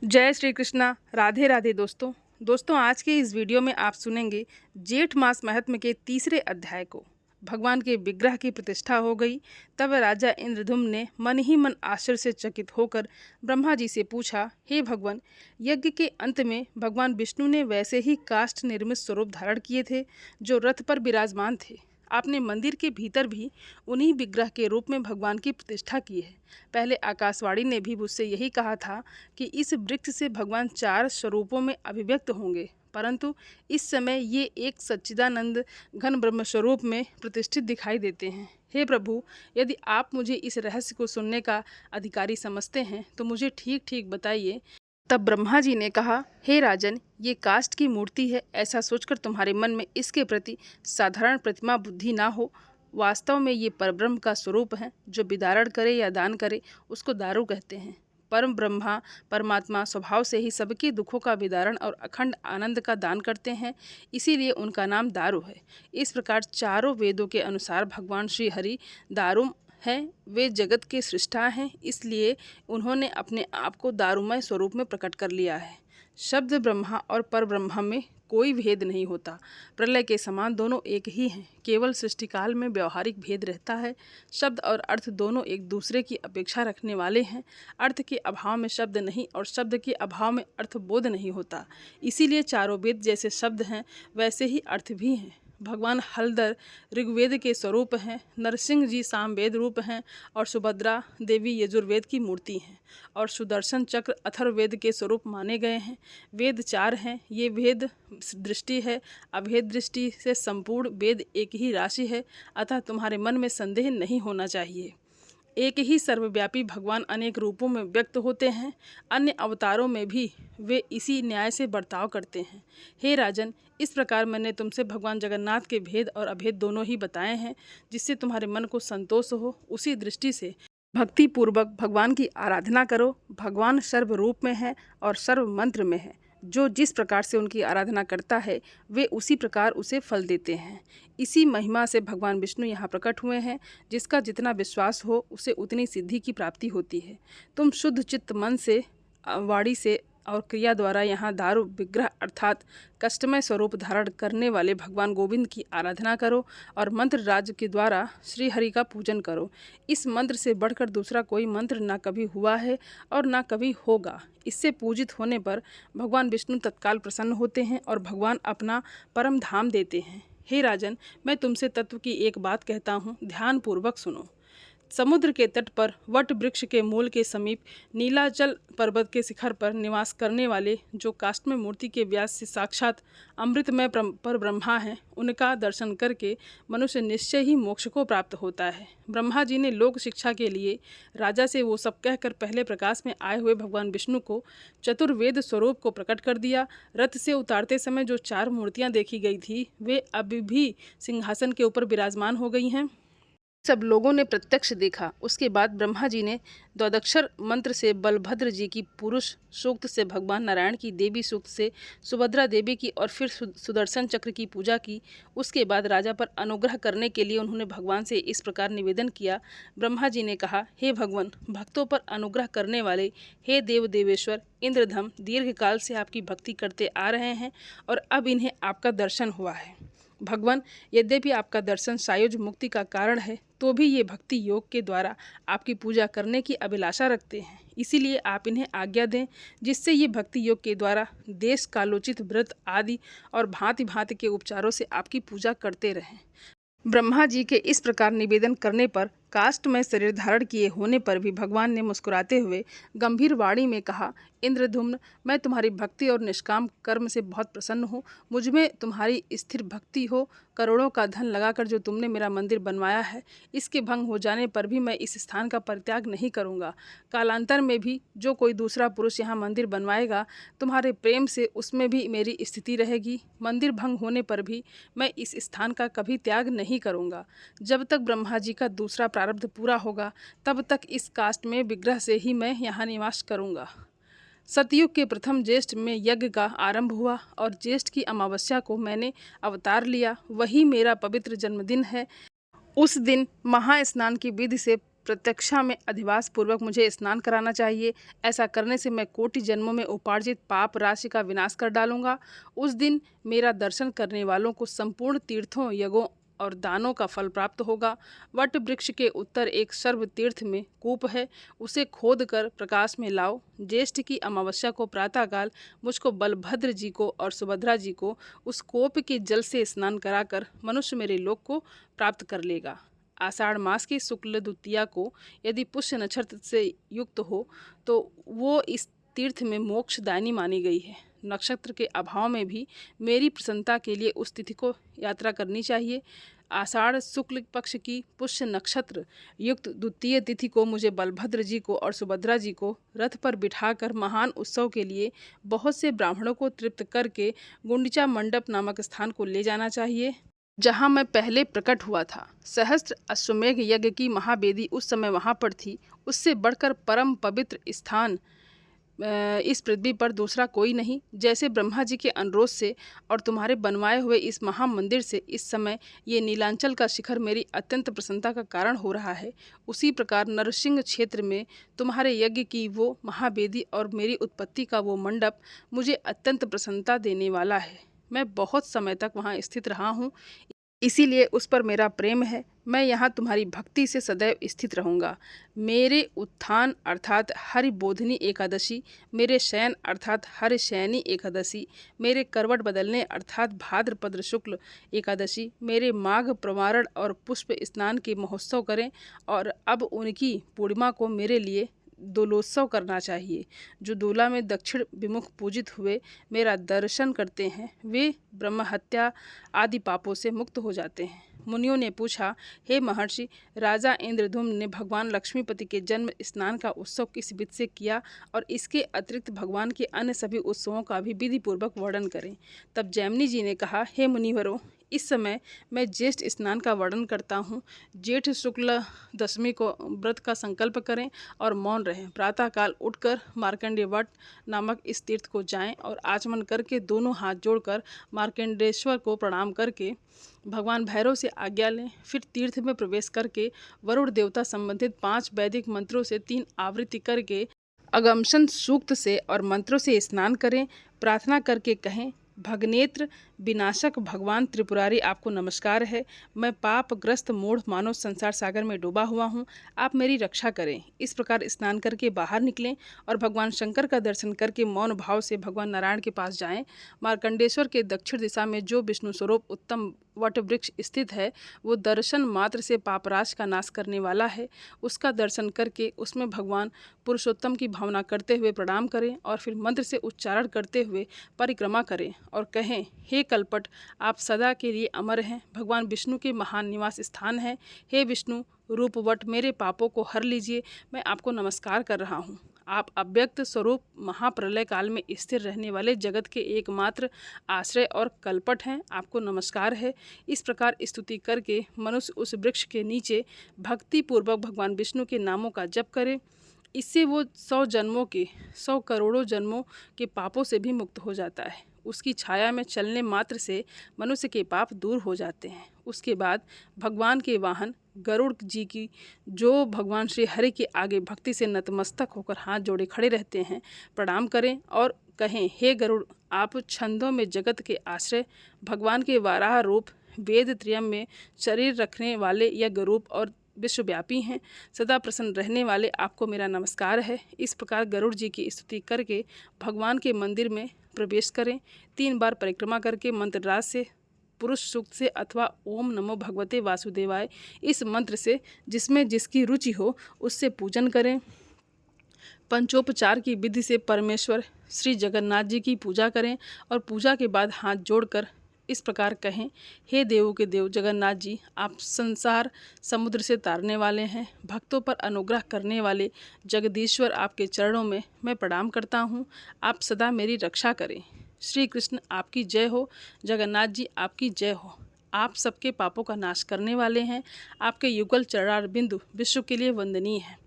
जय श्री कृष्णा। राधे राधे दोस्तों आज के इस वीडियो में आप सुनेंगे जेठ मास महात्म्य के तीसरे अध्याय को। भगवान के विग्रह की प्रतिष्ठा हो गई। तब राजा इंद्रद्युम्न ने मन ही मन आश्चर्य से चकित होकर ब्रह्मा जी से पूछा, हे भगवान, यज्ञ के अंत में भगवान विष्णु ने वैसे ही काष्ठ निर्मित स्वरूप धारण किए थे जो रथ पर विराजमान थे। आपने मंदिर के भीतर भी उन्हीं विग्रह के रूप में भगवान की प्रतिष्ठा की है। पहले आकाशवाणी ने भी मुझसे यही कहा था कि इस वृक्ष से भगवान 4 स्वरूपों में अभिव्यक्त होंगे, परंतु इस समय ये एक सच्चिदानंद घन ब्रह्म स्वरूप में प्रतिष्ठित दिखाई देते हैं। हे प्रभु, यदि आप मुझे इस रहस्य को सुनने का अधिकारी समझते हैं तो मुझे ठीक ठीक बताइए। तब ब्रह्मा जी ने कहा, हे राजन, ये काष्ठ की मूर्ति है, ऐसा सोचकर तुम्हारे मन में इसके प्रति साधारण प्रतिमा बुद्धि ना हो। वास्तव में ये परब्रह्म का स्वरूप है। जो विदारण करे या दान करे उसको दारू कहते हैं। परम ब्रह्मा परमात्मा स्वभाव से ही सबके दुखों का विदारण और अखंड आनंद का दान करते हैं, इसीलिए उनका नाम दारू है। इस प्रकार चारों वेदों के अनुसार भगवान श्री हरि दारू हैं। वे जगत के सृष्टा हैं, इसलिए उन्होंने अपने आप को दारूमय स्वरूप में प्रकट कर लिया है। शब्द ब्रह्मा और पर ब्रह्मा में कोई भेद नहीं होता। प्रलय के समान दोनों एक ही हैं। केवल सृष्टिकाल में व्यवहारिक भेद रहता है। शब्द और अर्थ दोनों एक दूसरे की अपेक्षा रखने वाले हैं। अर्थ के अभाव में शब्द नहीं और शब्द के अभाव में अर्थ बोध नहीं होता। इसीलिए चारों वेद जैसे शब्द हैं वैसे ही अर्थ भी हैं। भगवान हलधर ऋग्वेद के स्वरूप हैं, नरसिंह जी सामवेद रूप हैं और सुभद्रा देवी यजुर्वेद की मूर्ति हैं और सुदर्शन चक्र अथर्ववेद के स्वरूप माने गए हैं। वेद 4 हैं। ये भेद दृष्टि है, अभेद दृष्टि से संपूर्ण वेद एक ही राशि है, अतः तुम्हारे मन में संदेह नहीं होना चाहिए। एक ही सर्वव्यापी भगवान अनेक रूपों में व्यक्त होते हैं। अन्य अवतारों में भी वे इसी न्याय से बर्ताव करते हैं। हे राजन, इस प्रकार मैंने तुमसे भगवान जगन्नाथ के भेद और अभेद दोनों ही बताए हैं, जिससे तुम्हारे मन को संतोष हो। उसी दृष्टि से भक्ति पूर्वक भगवान की आराधना करो। भगवान सर्व रूप में है और सर्व मंत्र में है। जो जिस प्रकार से उनकी आराधना करता है वे उसी प्रकार उसे फल देते हैं। इसी महिमा से भगवान विष्णु यहाँ प्रकट हुए हैं। जिसका जितना विश्वास हो उसे उतनी सिद्धि की प्राप्ति होती है। तुम शुद्ध चित्त मन से, वाणी से और क्रिया द्वारा यहाँ दारू विग्रह अर्थात कष्टमय स्वरूप धारण करने वाले भगवान गोविंद की आराधना करो और मंत्र राज के द्वारा श्री हरि का पूजन करो। इस मंत्र से बढ़कर दूसरा कोई मंत्र ना कभी हुआ है और ना कभी होगा। इससे पूजित होने पर भगवान विष्णु तत्काल प्रसन्न होते हैं और भगवान अपना परम धाम देते हैं। हे राजन, मैं तुमसे तत्व की एक बात कहता हूँ, ध्यानपूर्वक सुनो। समुद्र के तट पर वट वृक्ष के मूल के समीप नीलाचल पर्वत के शिखर पर निवास करने वाले जो काष्ठ में मूर्ति के व्यास से साक्षात अमृतमय पर ब्रह्मा हैं, उनका दर्शन करके मनुष्य निश्चय ही मोक्ष को प्राप्त होता है। ब्रह्मा जी ने लोक शिक्षा के लिए राजा से वो सब कहकर पहले प्रकाश में आए हुए भगवान विष्णु को चतुर्वेद स्वरूप को प्रकट कर दिया। रथ से उतारते समय जो 4 मूर्तियाँ देखी गई थी वे अभी भी सिंहासन के ऊपर विराजमान हो गई हैं। सब लोगों ने प्रत्यक्ष देखा। उसके बाद ब्रह्मा जी ने द्वादक्षर मंत्र से बलभद्र जी की पुरुष सूक्त से, भगवान नारायण की देवी सूक्त से सुभद्रा देवी की और फिर सुदर्शन चक्र की पूजा की। उसके बाद राजा पर अनुग्रह करने के लिए उन्होंने भगवान से इस प्रकार निवेदन किया। ब्रह्मा जी ने कहा, हे भगवान, भक्तों पर अनुग्रह करने वाले हे देव देवेश्वर इंद्रधम दीर्घ काल से आपकी भक्ति करते आ रहे हैं और अब इन्हें आपका दर्शन हुआ है। भगवान, यद्यपि आपका दर्शन सायुज मुक्ति का कारण है तो भी ये भक्ति योग के द्वारा आपकी पूजा करने की अभिलाषा रखते हैं। इसीलिए आप इन्हें आज्ञा दें जिससे ये भक्ति योग के द्वारा देश कालोचित व्रत आदि और भांति भांति के उपचारों से आपकी पूजा करते रहें। ब्रह्मा जी के इस प्रकार निवेदन करने पर काष्ठ में शरीर धारण किए होने पर भी भगवान ने मुस्कुराते हुए गंभीर वाणी में कहा, इंद्रद्युम्न, मैं तुम्हारी भक्ति और निष्काम कर्म से बहुत प्रसन्न हूँ। मुझ में तुम्हारी स्थिर भक्ति हो। करोड़ों का धन लगाकर जो तुमने मेरा मंदिर बनवाया है, इसके भंग हो जाने पर भी मैं इस स्थान का परित्याग नहीं करूँगा। कालांतर में भी जो कोई दूसरा पुरुष यहाँ मंदिर बनवाएगा, तुम्हारे प्रेम से उसमें भी मेरी स्थिति रहेगी। मंदिर भंग होने पर भी मैं इस स्थान का कभी त्याग नहीं करूँगा। जब तक ब्रह्मा जी का दूसरा प्रारब्ध पूरा होगा तब तक इस काष्ठ में विग्रह से ही मैं यहाँ निवास करूँगा। सतयुग के प्रथम ज्येष्ठ में यज्ञ का आरंभ हुआ और ज्येष्ठ की अमावस्या को मैंने अवतार लिया। वही मेरा पवित्र जन्मदिन है। उस दिन महास्नान की विधि से प्रत्यक्षा में अधिवास पूर्वक मुझे स्नान कराना चाहिए। ऐसा करने से मैं कोटि जन्मों में उपार्जित पाप राशि का विनाश कर डालूंगा। उस दिन मेरा दर्शन करने वालों को संपूर्ण तीर्थों, यज्ञों और दानों का फल प्राप्त होगा। वट वृक्ष के उत्तर एक सर्व तीर्थ में कूप है, उसे खोद कर प्रकाश में लाओ। ज्येष्ठ की अमावस्या को प्रातःकाल मुझको बलभद्र जी को और सुभद्रा जी को उस कूप के जल से स्नान कराकर मनुष्य मेरे लोक को प्राप्त कर लेगा। आषाढ़ मास की शुक्ल द्वितीया को यदि पुष्य नक्षत्र से युक्त हो तो वो इस तीर्थ में मोक्षदायिनी मानी गई है। नक्षत्र के अभाव में भी मेरी प्रसन्नता के लिए उस तिथि को यात्रा करनी चाहिए। आषाढ़ शुक्ल पक्ष की पुष्य नक्षत्र युक्त द्वितीय तिथि को मुझे बलभद्र जी को और सुभद्रा जी को रथ पर बिठाकर महान उत्सव के लिए बहुत से ब्राह्मणों को तृप्त करके गुंडिचा मंडप नामक स्थान को ले जाना चाहिए, जहाँ मैं पहले प्रकट हुआ था। सहस्त्र अश्वमेघ यज्ञ की महावेदी उस समय वहाँ पर थी। उससे बढ़कर परम पवित्र स्थान इस पृथ्वी पर दूसरा कोई नहीं। जैसे ब्रह्मा जी के अनुरोध से और तुम्हारे बनवाए हुए इस महामंदिर से इस समय ये नीलांचल का शिखर मेरी अत्यंत प्रसन्नता का कारण हो रहा है, उसी प्रकार नरसिंह क्षेत्र में तुम्हारे यज्ञ की वो महावेदी और मेरी उत्पत्ति का वो मंडप मुझे अत्यंत प्रसन्नता देने वाला है। मैं बहुत समय तक वहाँ स्थित रहा हूँ, इसीलिए उस पर मेरा प्रेम है। मैं यहाँ तुम्हारी भक्ति से सदैव स्थित रहूँगा। मेरे उत्थान अर्थात हरिबोधिनी एकादशी, मेरे शयन अर्थात हरिशयनी एकादशी, मेरे करवट बदलने अर्थात भाद्रपद शुक्ल एकादशी, मेरे माघ प्रवारण और पुष्प स्नान के महोत्सव करें। और अब उनकी पूर्णिमा को मेरे लिए दोलोत्सव करना चाहिए। जो दोला में दक्षिण विमुख पूजित हुए मेरा दर्शन करते हैं वे ब्रह्महत्या आदि पापों से मुक्त हो जाते हैं। मुनियों ने पूछा, हे महर्षि, राजा इंद्रधुम्न ने भगवान लक्ष्मीपति के जन्म स्नान का उत्सव किस विधि से किया और इसके अतिरिक्त भगवान के अन्य सभी उत्सवों का भी विधि पूर्वक वर्णन करें। तब जैमिनी जी ने कहा, हे मुनिवरों, इस समय मैं ज्येष्ठ स्नान का वर्णन करता हूँ। जेठ शुक्ल दशमी को व्रत का संकल्प करें और मौन रहें। प्रातःकाल उठकर मार्कंडेय वट नामक इस तीर्थ को जाएं और आचमन करके दोनों हाथ जोड़कर मार्कंडेश्वर को प्रणाम करके भगवान भैरव से आज्ञा लें। फिर तीर्थ में प्रवेश करके वरुण देवता संबंधित 5 वैदिक मंत्रों से 3 आवृत्ति करके अगमशन सूक्त से और मंत्रों से स्नान करें। प्रार्थना करके कहें, भगनेत्र विनाशक भगवान त्रिपुरारी, आपको नमस्कार है। मैं पापग्रस्त मूढ़ मानव संसार सागर में डूबा हुआ हूँ, आप मेरी रक्षा करें। इस प्रकार स्नान करके बाहर निकलें और भगवान शंकर का दर्शन करके मौन भाव से भगवान नारायण के पास जाएं। मार्कंडेश्वर के दक्षिण दिशा में जो विष्णु स्वरूप उत्तम वट वृक्ष स्थित है वो दर्शन मात्र से पापराश का नाश करने वाला है। उसका दर्शन करके उसमें भगवान पुरुषोत्तम की भावना करते हुए प्रणाम करें और फिर मंत्र से उच्चारण करते हुए परिक्रमा करें और कहें, हे कलपट, आप सदा के लिए अमर हैं। भगवान विष्णु के महान निवास स्थान है। हे विष्णु रूपवट, मेरे पापों को हर लीजिए। मैं आपको नमस्कार कर रहा हूँ। आप अव्यक्त स्वरूप महाप्रलय काल में स्थिर रहने वाले जगत के एकमात्र आश्रय और कलपट हैं, आपको नमस्कार है। इस प्रकार स्तुति करके मनुष्य उस वृक्ष के नीचे भक्ति पूर्वक भगवान विष्णु के नामों का जप करे। इससे वो 100 जन्मों के 100 करोड़ों जन्मों के पापों से भी मुक्त हो जाता है। उसकी छाया में चलने मात्र से मनुष्य के पाप दूर हो जाते हैं। उसके बाद भगवान के वाहन गरुड़ जी की, जो भगवान श्री हरि के आगे भक्ति से नतमस्तक होकर हाथ जोड़े खड़े रहते हैं, प्रणाम करें और कहें, हे गरुड़, आप छंदों में जगत के आश्रय, भगवान के वाराह रूप, वेद त्रयम में शरीर रखने वाले यज्ञ रूप और विश्वव्यापी हैं, सदा प्रसन्न रहने वाले, आपको मेरा नमस्कार है। इस प्रकार गरुड़ जी की स्तुति करके भगवान के मंदिर में प्रवेश करें। 3 बार परिक्रमा करके मंत्रराज से, पुरुष सूक्त से अथवा ओम नमो भगवते वासुदेवाय इस मंत्र से जिसमें जिसकी रुचि हो उससे पूजन करें। पंचोपचार की विधि से परमेश्वर श्री जगन्नाथ जी की पूजा करें और पूजा के बाद हाथ जोड़कर इस प्रकार कहें, हे देवों के देव जगन्नाथ जी, आप संसार समुद्र से तारने वाले हैं, भक्तों पर अनुग्रह करने वाले जगदीश्वर, आपके चरणों में मैं प्रणाम करता हूँ। आप सदा मेरी रक्षा करें। श्री कृष्ण आपकी जय हो, जगन्नाथ जी आपकी जय हो। आप सबके पापों का नाश करने वाले हैं। आपके युगल चरणार बिंदु विश्व के लिए वंदनीय है।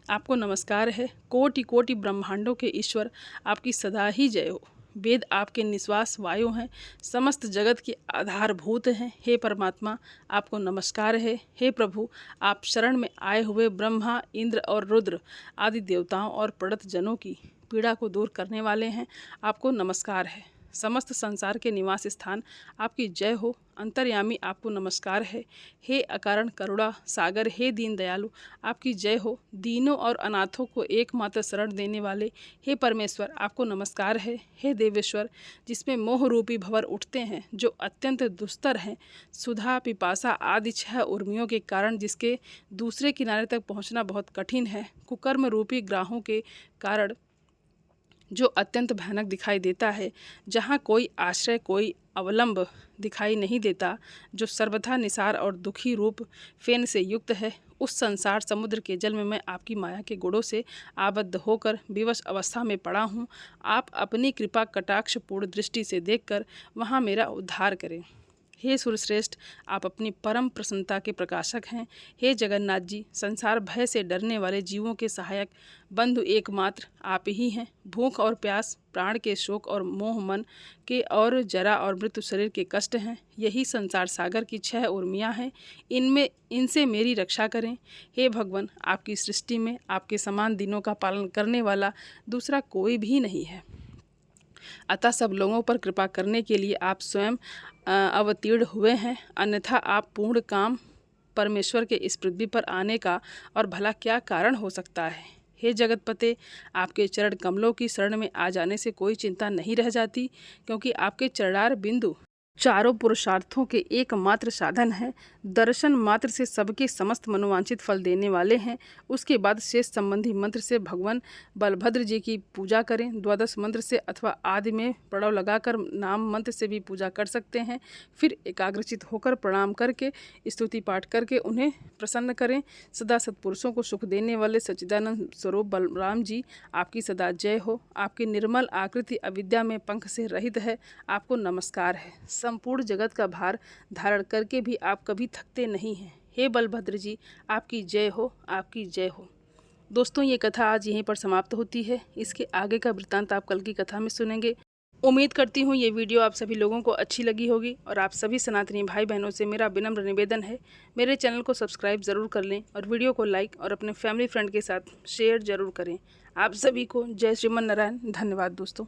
आपको नमस्कार है। कोटि कोटि ब्रह्मांडों के ईश्वर, आपकी सदा ही जय हो। वेद आपके निश्वास वायु हैं, समस्त जगत के आधारभूत हैं। हे परमात्मा, आपको नमस्कार है। हे प्रभु, आप शरण में आए हुए ब्रह्मा, इंद्र और रुद्र आदि देवताओं और पड़त जनों की पीड़ा को दूर करने वाले हैं, आपको नमस्कार है। समस्त संसार के निवास स्थान आपकी जय हो। अंतर्यामी, आपको नमस्कार है। हे अकारण करुणा सागर, हे दीन दयालु, आपकी जय हो। दीनों और अनाथों को एकमात्र शरण देने वाले हे परमेश्वर, आपको नमस्कार है। हे देवेश्वर, जिसमें मोह रूपी भंवर उठते हैं जो अत्यंत दुस्तर हैं, सुधा पिपासा आदि 6 उर्मियों के कारण जिसके दूसरे किनारे तक पहुँचना बहुत कठिन है, कुकर्म रूपी ग्राहों के कारण जो अत्यंत भयानक दिखाई देता है, जहाँ कोई आश्रय कोई अवलंब दिखाई नहीं देता, जो सर्वथा निसार और दुखी रूप फेन से युक्त है, उस संसार समुद्र के जल में मैं आपकी माया के गुणों से आबद्ध होकर विवश अवस्था में पड़ा हूँ। आप अपनी कृपा कटाक्षपूर्ण दृष्टि से देखकर वहाँ मेरा उद्धार करें। हे सुरश्रेष्ठ, आप अपनी परम प्रसन्नता के प्रकाशक हैं। हे जगन्नाथ जी, संसार भय से डरने वाले जीवों के सहायक बंधु एकमात्र आप ही हैं। भूख और प्यास, प्राण के शोक और मोह मन के और जरा और मृत्यु शरीर के कष्ट हैं, यही संसार सागर की 6 उर्मियाँ हैं। इनसे मेरी रक्षा करें। हे भगवान, आपकी सृष्टि में आपके समान दिनों का पालन करने वाला दूसरा कोई भी नहीं है, अतः सब लोगों पर कृपा करने के लिए आप स्वयं अवतीर्ण हुए हैं। अन्यथा आप पूर्ण काम परमेश्वर के इस पृथ्वी पर आने का और भला क्या कारण हो सकता है। हे जगतपते, आपके चरण कमलों की शरण में आ जाने से कोई चिंता नहीं रह जाती, क्योंकि आपके चरणार बिंदु चारों पुरुषार्थों के एकमात्र साधन है। दर्शन मात्र से सबके समस्त मनोवांछित फल देने वाले हैं। उसके बाद शेष संबंधी मंत्र से भगवान बलभद्र जी की पूजा करें। द्वादश मंत्र से अथवा आदि में प्रणव लगाकर नाम मंत्र से भी पूजा कर सकते हैं। फिर एकाग्रचित होकर प्रणाम करके स्तुति पाठ करके उन्हें प्रसन्न करें। सदा सत्पुरुषों को सुख देने वाले सच्चिदानंद स्वरूप बलराम जी, आपकी सदा जय हो। आपकी निर्मल आकृति अविद्या में पंख से रहित है, आपको नमस्कार है। संपूर्ण जगत का भार धारण करके भी आप कभी थकते नहीं हैं। हे बलभद्र जी, आपकी जय हो, आपकी जय हो। दोस्तों, ये कथा आज यहीं पर समाप्त होती है। इसके आगे का वृत्तांत आप कल की कथा में सुनेंगे। उम्मीद करती हूँ ये वीडियो आप सभी लोगों को अच्छी लगी होगी, और आप सभी सनातनी भाई बहनों से मेरा विनम्र निवेदन है, मेरे चैनल को सब्सक्राइब ज़रूर कर लें और वीडियो को लाइक और अपने फैमिली फ्रेंड के साथ शेयर ज़रूर करें। आप सभी को जय श्रीमन नारायण। धन्यवाद दोस्तों।